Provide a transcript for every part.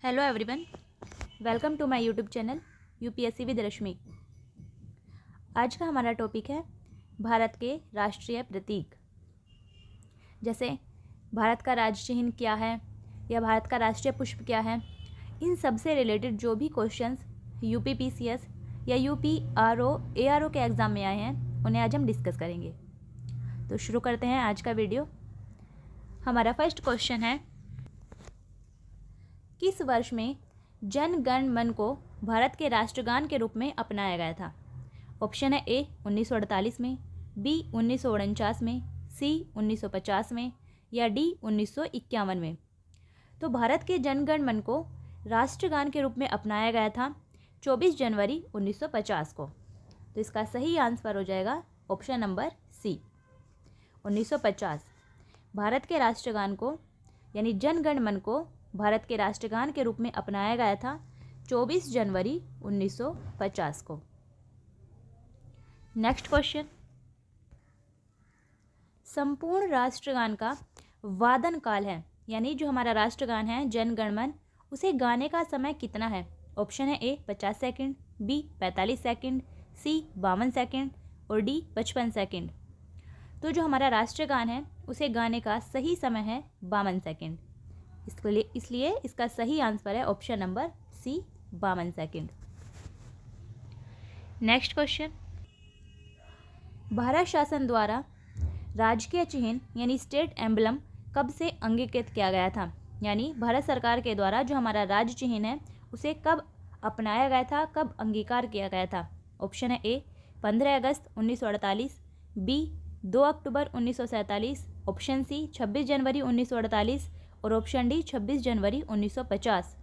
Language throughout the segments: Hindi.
Hello everyone, welcome to my YouTube channel UPSC with Rashmi. आज का हमारा टॉपिक है भारत के राष्ट्रीय प्रतीक। जैसे भारत का राज्य चिन्ह क्या है या भारत का राष्ट्रीय पुष्प क्या है, इन सब से रिलेटेड जो भी क्वेश्चंस यूपीपीसीएस या यूपीआरओ एआरओ के एग्ज़ाम में आए हैं उन्हें आज हम डिस्कस करेंगे। तो शुरू करते हैं आज का वीडियो। हमारा फर्स्ट क्वेश्चन है, किस वर्ष में जन गण मन को भारत के राष्ट्रगान के रूप में अपनाया गया था? ऑप्शन है ए 1948 में, बी 1949 में, सी 1950 में या डी 1951 में। तो भारत के जनगण मन को राष्ट्रगान के रूप में अपनाया गया था 24 जनवरी 1950 को। तो इसका सही आंसर हो जाएगा ऑप्शन नंबर सी 1950। भारत के राष्ट्रगान को यानी जनगण मन को भारत के राष्ट्रगान के रूप में अपनाया गया था 24 जनवरी 1950 को। नेक्स्ट क्वेश्चन, संपूर्ण राष्ट्रगान का वादन काल है यानी जो हमारा राष्ट्रगान है जन गण मन, उसे गाने का समय कितना है? ऑप्शन है ए 50 सेकंड, बी 45 सेकंड, सी 52 सेकंड और डी 55 सेकंड। तो जो हमारा राष्ट्रगान है उसे गाने का सही समय है 52 सेकंड। इसलिए इसका सही आंसर है option number C 52 second. Next question, भारत शासन द्वारा राजकीय चिन्ह यानी स्टेट एम्बलम कब से अंगीकृत किया गया था? यानी भारत सरकार के द्वारा जो हमारा राज्य चिन्ह है उसे कब अपनाया गया था, कब अंगीकार किया गया था? ऑप्शन है ए 15 अगस्त 1948, बी 2 अक्टूबर 1947, ऑप्शन सी 26 जनवरी 1948 और ऑप्शन डी 26 जनवरी 1950।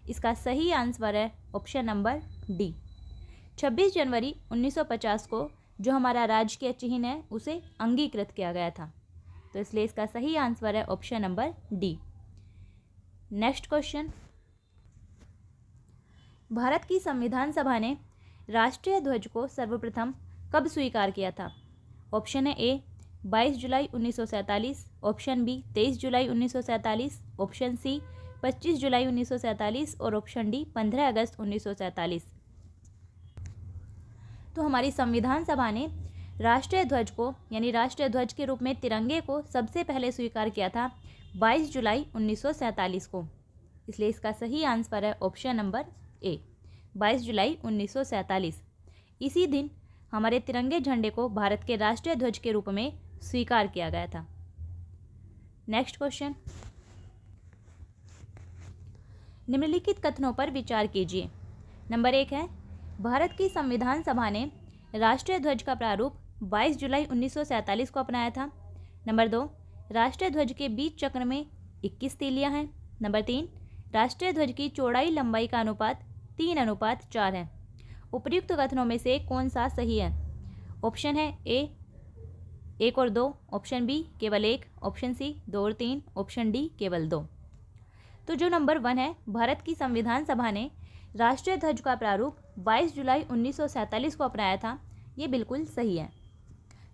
इसका सही आंसर है ऑप्शन नंबर डी 26 जनवरी 1950 को जो हमारा राजकीय चिन्ह है उसे अंगीकृत किया गया था। तो इसलिए इसका सही आंसर है option number D. Next question, Bharat की संविधान सभा ने राष्ट्रीय ध्वज को सर्वप्रथम कब स्वीकार किया था? ऑप्शन है ए 22 जुलाई 1947, ऑप्शन बी 23 जुलाई 1947, ऑप्शन सी 25 जुलाई 1947 और ऑप्शन डी 15 अगस्त 1947। तो हमारी संविधान सभा ने राष्ट्रीय ध्वज को यानी राष्ट्रीय ध्वज के रूप में तिरंगे को सबसे पहले स्वीकार किया था 22 जुलाई 1947 को। इसलिए इसका सही आंसर है ऑप्शन नंबर ए 22 जुलाई 1947। इसी दिन हमारे तिरंगे झंडे को भारत के राष्ट्रीय ध्वज के रूप में स्वीकार किया गया था। नेक्स्ट क्वेश्चन, निम्नलिखित कथनों पर विचार कीजिए। नंबर 1 है, भारत की संविधान सभा ने राष्ट्रीय ध्वज का प्रारूप 22 जुलाई 1947 को अपनाया था। नंबर 2, राष्ट्रीय ध्वज के बीच चक्र में 21 तीलियां हैं। नंबर 3, राष्ट्रीय ध्वज की चौड़ाई लंबाई का अनुपात 3:4 है। उपर्युक्त कथनों में से कौन सा सही है? ऑप्शन है ए 1 और 2, ऑप्शन बी केवल 1, ऑप्शन सी 2 और 3, ऑप्शन डी केवल 2। तो जो नंबर 1 है, भारत की संविधान सभा ने राष्ट्रीय ध्वज का प्रारूप 22 जुलाई 1947 को अपनाया था, ये बिल्कुल सही है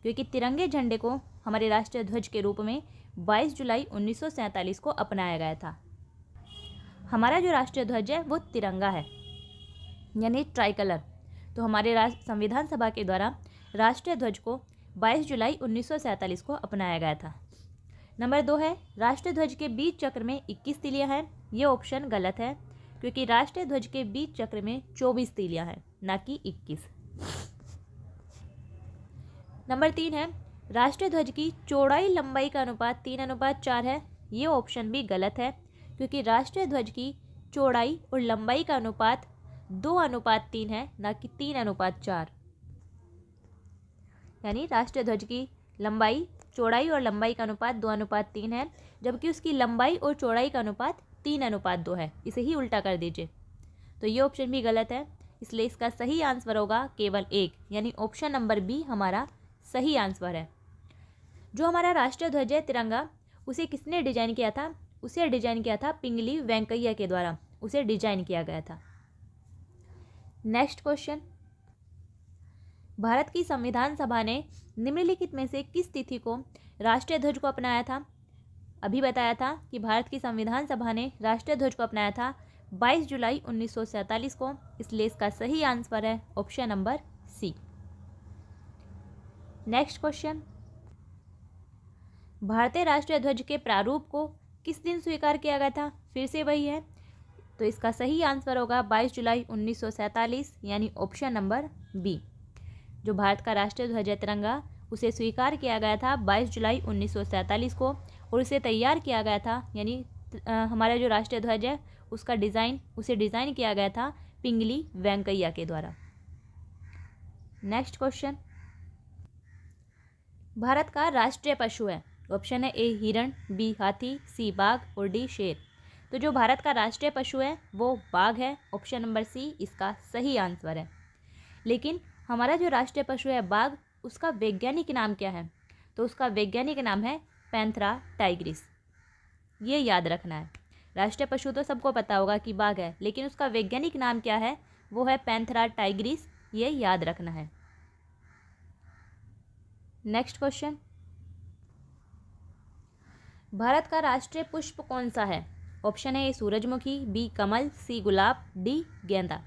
क्योंकि तिरंगे झंडे को हमारे राष्ट्रीय ध्वज के रूप में 22 जुलाई 1947 को अपनाया गया था। हमारा जो राष्ट्रीय ध्वज है वो तिरंगा है यानी ट्राई कलर। तो हमारे संविधान सभा के द्वारा राष्ट्रीय ध्वज को 22 जुलाई 1947 को अपनाया गया था। नंबर 2 है, राष्ट्रीय ध्वज के बीच चक्र में 21 तीलियां हैं। ये ऑप्शन गलत है क्योंकि राष्ट्रीय ध्वज के बीच चक्र में 24 तीलियां हैं, ना कि 21। नंबर 3 है, राष्ट्रीय ध्वज की चौड़ाई लंबाई का अनुपात 3:4 है। ये ऑप्शन भी गलत है क्योंकि राष्ट्रीय ध्वज की चौड़ाई और लंबाई का अनुपात 2:3 है, ना कि 3:4। यानी राष्ट्रीय ध्वज की लंबाई, चौड़ाई और लंबाई का अनुपात 2:3 है, जबकि उसकी लंबाई और चौड़ाई का अनुपात 3:2 है। इसे ही उल्टा कर दीजिए। तो ये ऑप्शन भी गलत है, इसलिए इसका सही आंसर होगा केवल 1 यानी ऑप्शन नंबर बी हमारा सही आंसर है। जो हमारा राष्ट्रीय ध्वज है तिरंगा, उसे किसने डिजाइन किया था? उसे डिजाइन किया था पिंगली वेंकैया के द्वारा, उसे डिजाइन किया गया था। नेक्स्ट क्वेश्चन, भारत की संविधान सभा ने निम्नलिखित में से किस तिथि को राष्ट्रीय ध्वज को अपनाया था? अभी बताया था कि भारत की संविधान सभा ने राष्ट्रीय ध्वज को अपनाया था 22 जुलाई 1947 को, इसलिए इसका सही आंसर है option number C. Next question, भारतीय राष्ट्रीय ध्वज के प्रारूप को किस दिन स्वीकार किया गया था? फिर से वही है, तो इसका सही आंसर होगा 22 जुलाई 1947, यानी ऑप्शन नंबर बी। जो भारत का राष्ट्रीय ध्वज है तिरंगा, उसे स्वीकार किया गया था 22 जुलाई 1947 को, और उसे तैयार किया गया था, यानी हमारा जो राष्ट्रीय ध्वज है उसका उसे डिज़ाइन किया गया था पिंगली वेंकैया के द्वारा। नेक्स्ट क्वेश्चन, भारत का राष्ट्रीय पशु है? ऑप्शन है ए हिरण, बी हाथी, सी बाघ और डी शेर। तो जो भारत का राष्ट्रीय पशु है वो बाघ है, ऑप्शन नंबर सी इसका सही आंसर है। लेकिन हमारा जो राष्ट्रीय पशु है बाघ, उसका वैज्ञानिक नाम क्या है? तो उसका वैज्ञानिक नाम है पैंथेरा टाइग्रिस। ये याद रखना है। राष्ट्रीय पशु तो सबको पता होगा कि बाघ है, लेकिन उसका वैज्ञानिक नाम क्या है? वो है पैंथेरा टाइग्रिस। ये याद रखना है। नेक्स्ट क्वेश्चन, भारत का राष्ट्रीय पुष्प कौन सा है? ऑप्शन है ए सूरजमुखी, बी कमल, सी गुलाब, डी गेंदा।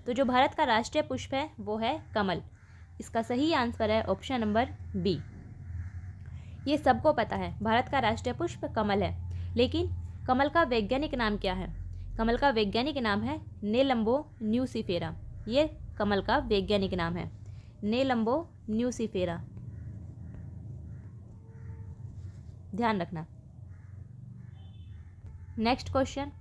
तो जो भारत का राष्ट्रीय पुष्प है वो है कमल। इसका सही आंसर है ऑप्शन नंबर बी। ये सबको पता है, भारत का राष्ट्रीय पुष्प कमल है, लेकिन कमल का वैज्ञानिक नाम क्या है? कमल का वैज्ञानिक नाम है नेलंबो न्यूसिफेरा। ये कमल का वैज्ञानिक नाम है नेलंबो न्यूसिफेरा, ध्यान रखना। नेक्स्ट क्वेश्चन,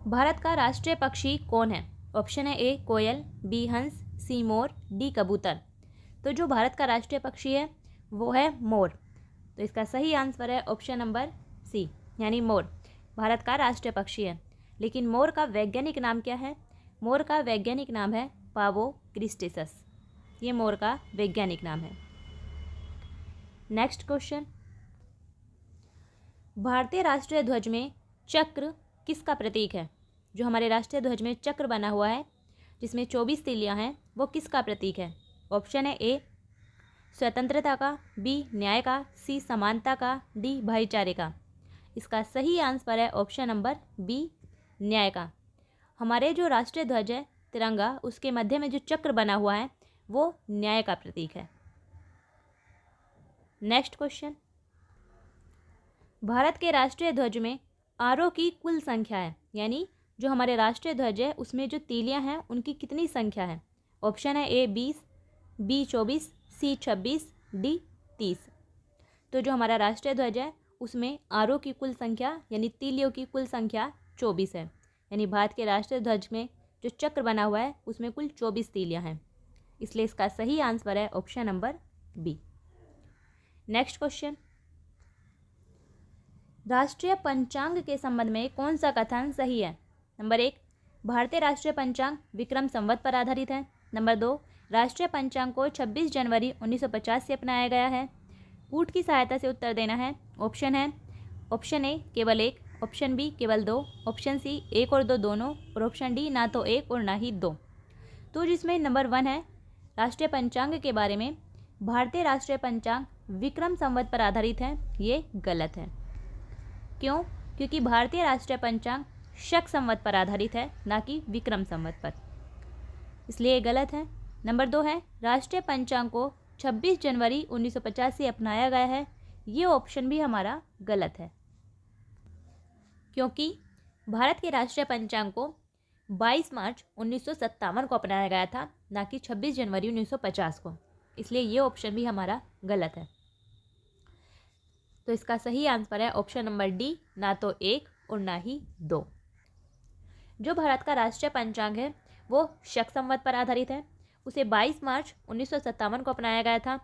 भारत का राष्ट्रीय पक्षी कौन है? ऑप्शन है ए कोयल, बी हंस, सी मोर, डी कबूतर। तो जो भारत का राष्ट्रीय पक्षी है वो है मोर। तो इसका सही आंसर है ऑप्शन नंबर सी, यानी मोर भारत का राष्ट्रीय पक्षी है। लेकिन मोर का वैज्ञानिक नाम क्या है? मोर का वैज्ञानिक नाम है पावो क्रिस्टेसस। ये मोर का वैज्ञानिक नाम है। नेक्स्ट क्वेश्चन, भारतीय राष्ट्रीय ध्वज में चक्र किसका प्रतीक है? जो हमारे राष्ट्रीय ध्वज में चक्र बना हुआ है जिसमें 24 तीलियां हैं, वो किसका प्रतीक है? ऑप्शन है ए स्वतंत्रता का, बी न्याय का, सी समानता का, डी भाईचारे का। इसका सही आंसर है ऑप्शन नंबर बी न्याय का। हमारे जो राष्ट्रीय ध्वज है तिरंगा, उसके मध्य में जो चक्र बना हुआ है वो न्याय का प्रतीक है। नेक्स्ट क्वेश्चन, भारत के राष्ट्रीय ध्वज में आरों की कुल संख्या है, यानी जो हमारे राष्ट्रीय ध्वज है उसमें जो तीलियां हैं उनकी कितनी संख्या है? ऑप्शन है ए 20, बी 24, सी 26, डी 30। तो जो हमारा राष्ट्रीय ध्वज है उसमें आरों की कुल संख्या यानी तीलियों की कुल संख्या 24 है। यानी भारत के राष्ट्रीय ध्वज में जो चक्र बना हुआ है उसमें कुल 24 तीलियां हैं, इसलिए इसका सही आंसर है option number B. Next question, राष्ट्रीय पंचांग के संबंध में कौन सा कथन सही है? नंबर 1, भारतीय राष्ट्रीय पंचांग विक्रम संवत पर आधारित है। नंबर 2, राष्ट्रीय पंचांग को 26 जनवरी 1950 से अपनाया गया है। कूट की सहायता से उत्तर देना है। ऑप्शन ए केवल 1, ऑप्शन बी केवल 2, ऑप्शन सी 1 और 2 दोनों, और ऑप्शन डी ना तो 1 और ना ही 2। तो जिसमें नंबर 1 है राष्ट्रीय पंचांग के बारे में, भारतीय राष्ट्रीय पंचांग विक्रम संवत पर आधारित है, ये गलत है। क्यों? क्योंकि भारतीय राष्ट्रीय पंचांग शक संवत पर आधारित है, ना कि विक्रम संवत पर, इसलिए ये गलत है। नंबर 2 है राष्ट्रीय पंचांग को 26 जनवरी 1950 से अपनाया गया है, ये ऑप्शन भी हमारा गलत है, क्योंकि भारत के राष्ट्रीय पंचांग को 22 मार्च 1957 को अपनाया गया था, ना कि 26 जनवरी 1950 को, इसलिए ये ऑप्शन भी हमारा गलत है। तो इसका सही आंसर है ऑप्शन नंबर डी, ना तो 1 और ना ही 2। जो भारत का राष्ट्रीय पंचांग है वो शक संवत पर आधारित है, उसे 22 मार्च 1957 को अपनाया गया था,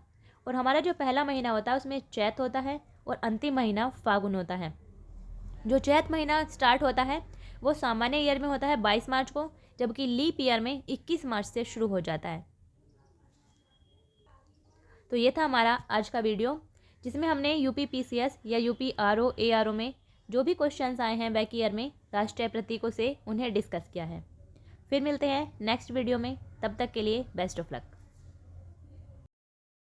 और हमारा जो पहला महीना होता है उसमें चैत होता है और अंतिम महीना फागुन होता है। जो चैत महीना स्टार्ट होता है वो सामान्य ईयर में होता है 22 मार्च को, जबकि लीप ईयर में 21 मार्च से शुरू हो जाता है। तो ये था हमारा आज का वीडियो, जिसमें हमने यूपी पीसीएस या यूपी आरओ एआरओ में जो भी क्वेश्चंस आए हैं बैक ईयर में राष्ट्रीय प्रतीकों से, उन्हें डिस्कस किया है। फिर मिलते हैं नेक्स्ट वीडियो में, तब तक के लिए बेस्ट ऑफ लक।